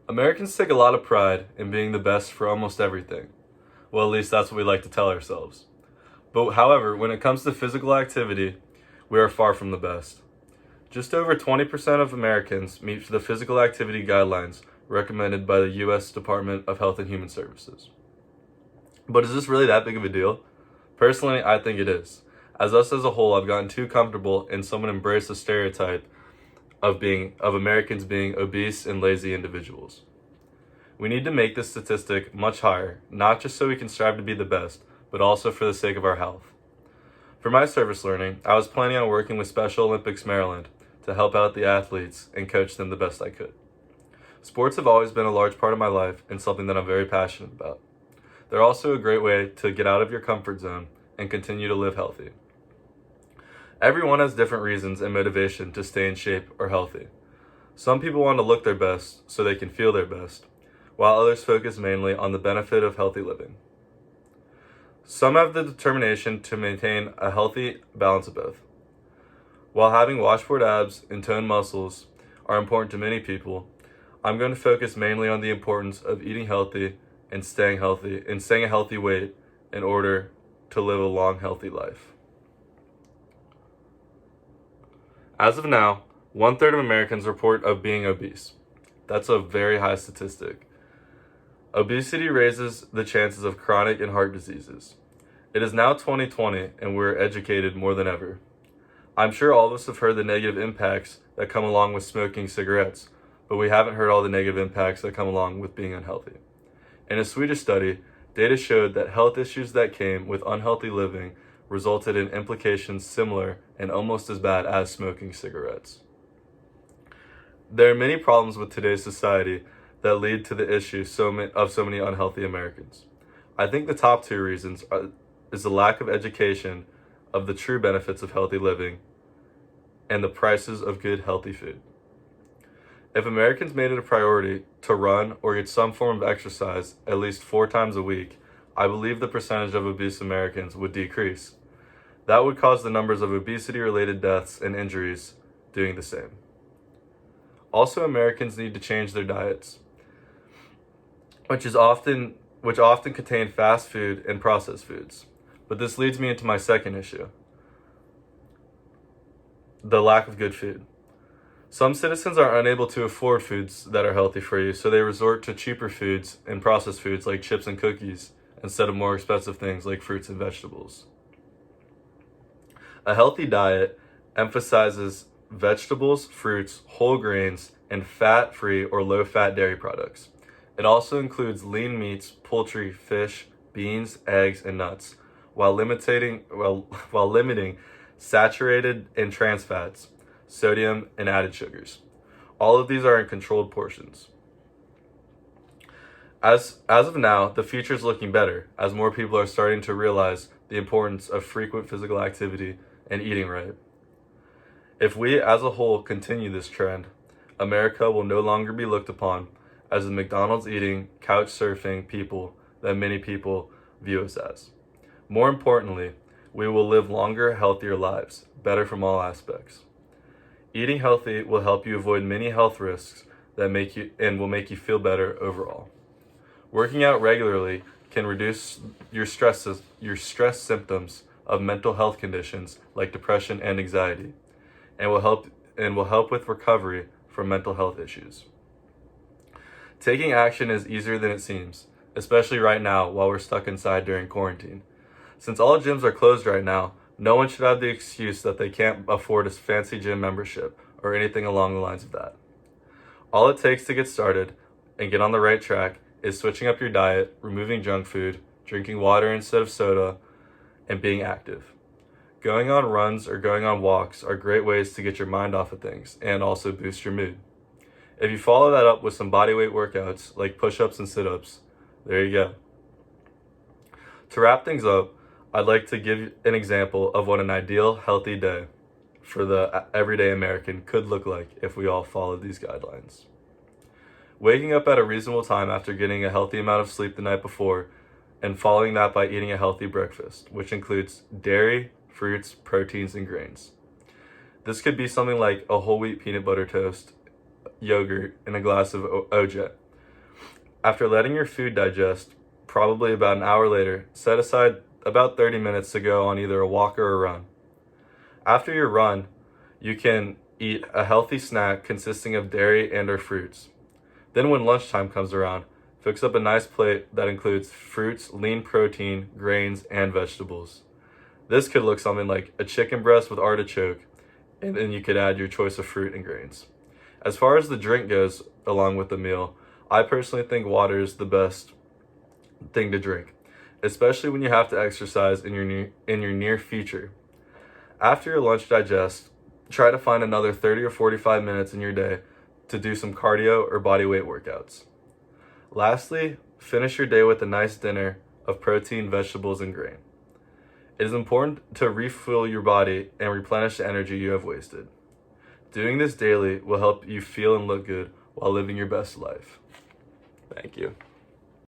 Americans take a lot of pride in being the best for almost everything. Well, at least that's what we like to tell ourselves. But however, when it comes to physical activity, we are far from the best. Just over 20% of Americans meet the physical activity guidelines recommended by the U.S. Department of Health and Human Services. But is this really that big of a deal? Personally, I think it is. As us as a whole have gotten too comfortable and somewhat embraced the stereotype of Americans being obese and lazy individuals. We need to make this statistic much higher, not just so we can strive to be the best, but also for the sake of our health. For my service learning, I was planning on working with Special Olympics Maryland to help out the athletes and coach them the best I could. Sports have always been a large part of my life and something that I'm very passionate about. They're also a great way to get out of your comfort zone and continue to live healthy. Everyone has different reasons and motivation to stay in shape or healthy. Some people want to look their best so they can feel their best, while others focus mainly on the benefit of healthy living. Some have the determination to maintain a healthy balance of both. While having washboard abs and toned muscles are important to many people, I'm going to focus mainly on the importance of eating healthy and staying a healthy weight in order to live a long, healthy life. As of now, 1/3 of Americans report of being obese. That's a very high statistic. Obesity raises the chances of chronic and heart diseases. It is now 2020 and we're educated more than ever. I'm sure all of us have heard the negative impacts that come along with smoking cigarettes, but we haven't heard all the negative impacts that come along with being unhealthy. In a Swedish study, data showed that health issues that came with unhealthy living resulted in implications similar and almost as bad as smoking cigarettes. There are many problems with today's society that lead to the issue of so many unhealthy Americans. I think the top two reasons is the lack of education of the true benefits of healthy living and the prices of good, healthy food. If Americans made it a priority to run or get some form of exercise at least 4 times a week, I believe the percentage of obese Americans would decrease. That would cause the numbers of obesity-related deaths and injuries doing the same. Also, Americans need to change their diets, which often contain fast food and processed foods. But this leads me into my second issue, the lack of good food. Some citizens are unable to afford foods that are healthy for you, so they resort to cheaper foods and processed foods like chips and cookies instead of more expensive things like fruits and vegetables. A healthy diet emphasizes vegetables, fruits, whole grains, and fat-free or low-fat dairy products. It also includes lean meats, poultry, fish, beans, eggs, and nuts, while limiting saturated and trans fats, sodium, and added sugars. All of these are in controlled portions. As of now, the future is looking better as more people are starting to realize the importance of frequent physical activity and eating right. If we as a whole continue this trend, America will no longer be looked upon as the McDonald's eating, couch surfing people that many people view us as. More importantly, we will live longer, healthier lives, better from all aspects. Eating healthy will help you avoid many health risks that will make you feel better overall. Working out regularly can reduce your stress symptoms of mental health conditions like depression and anxiety, and will help with recovery from mental health issues. Taking action is easier than it seems, especially right now while we're stuck inside during quarantine. Since all gyms are closed right now, no one should have the excuse that they can't afford a fancy gym membership or anything along the lines of that. All it takes to get started and get on the right track is switching up your diet, removing junk food, drinking water instead of soda, and being active. Going on runs or going on walks are great ways to get your mind off of things and also boost your mood. If you follow that up with some bodyweight workouts like push-ups and sit-ups, there you go. To wrap things up, I'd like to give an example of what an ideal healthy day for the everyday American could look like if we all followed these guidelines. Waking up at a reasonable time after getting a healthy amount of sleep the night before, and following that by eating a healthy breakfast, which includes dairy, fruits, proteins, and grains. This could be something like a whole wheat peanut butter toast, yogurt, and a glass of OJ. After letting your food digest, probably about an hour later, set aside about 30 minutes to go on either a walk or a run. After your run, you can eat a healthy snack consisting of dairy and or fruits. Then when lunchtime comes around, fix up a nice plate that includes fruits, lean protein, grains, and vegetables. This could look something like a chicken breast with artichoke, and then you could add your choice of fruit and grains. As far as the drink goes along with the meal, I personally think water is the best thing to drink, especially when you have to exercise in your near future. After your lunch digest, try to find another 30 or 45 minutes in your day to do some cardio or body weight workouts. Lastly, finish your day with a nice dinner of protein, vegetables, and grain. It is important to refuel your body and replenish the energy you have wasted. Doing this daily will help you feel and look good while living your best life. Thank you.